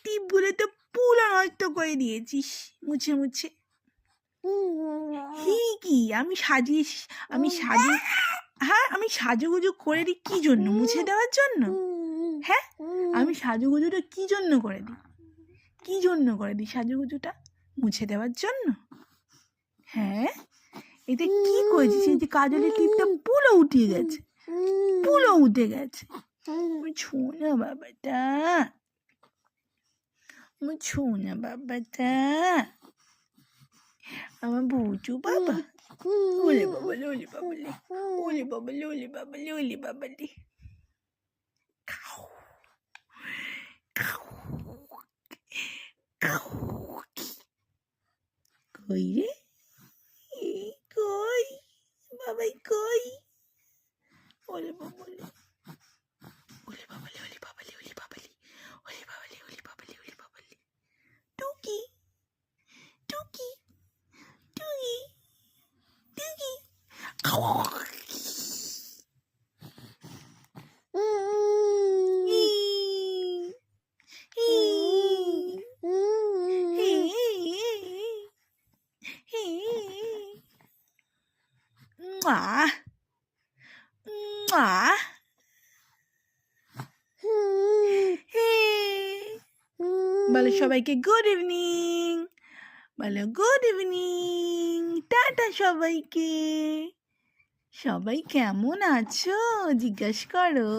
টিপগুলো তো পুরো নষ্ট করে দিয়েছিস মুছে মুছে। কি আমি হ্যাঁ আমি সাজুগুজু করে দিই কি জন্য? মুছে দেওয়ার জন্য? হ্যাঁ আমি সাজুগুজুটা কি জন্য করে দিই? কি জন্য করে দিই সাজুগুজুটা? মুছে দেওয়ার জন্য? হ্যাঁ এতে কি করেছিস? এই যে কাজলের টিপটা পুরো উঠে গেছে, পুরো উঠে গেছে। ছোনা বাবাটা, ছোনা বাবাটা, আমার বুচু বাবা। ওলে বাবালে, ওলে বাবালে, ওলে বাবালে, ওলে বাবালে, ওলে বাবালে। কই রে? কই বাবাই কই? ওলে বাবালে, ওলে বাবালে, ওলে বাবালে, ওলে বাবালে, ওলে বাবালে, ওলে বাবালে, ওলে বাবালে। টুকি টুকি টুকি টুকি। বলো সবাইকে গুড ইভিনিং, বলো গুড ইভিনিং, টাটা সবাইকে। সবাই কেমন আছো জিজ্ঞাসা করো,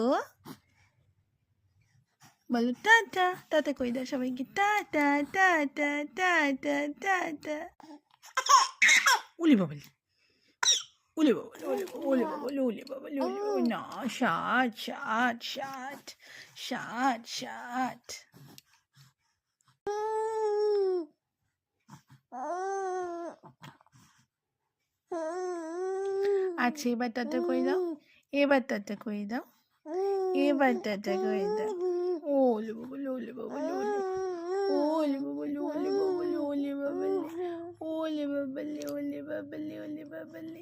বলো টাটা। টাটা কই দাও সবাইকে, টাটা টাটা টাটা টাটা। উলি বাবালি, উলি বাবালি, উলি বাবালি, উলি বাবালি, উলি বাবালি। না ষাট ষাট ষাট ষাট ষাট। আচ্ছা এবার টাটা করে দাও, এবার টাটা করে দাও, এবার টাটা করে দাও। ওলে বাবালে, ওলে বাবালে, ওলে বাবালে, ওলে বাবালে, ওলে বাবালে, ওলে বাবালে, ওলে বাবালে, ওলে বাবালে।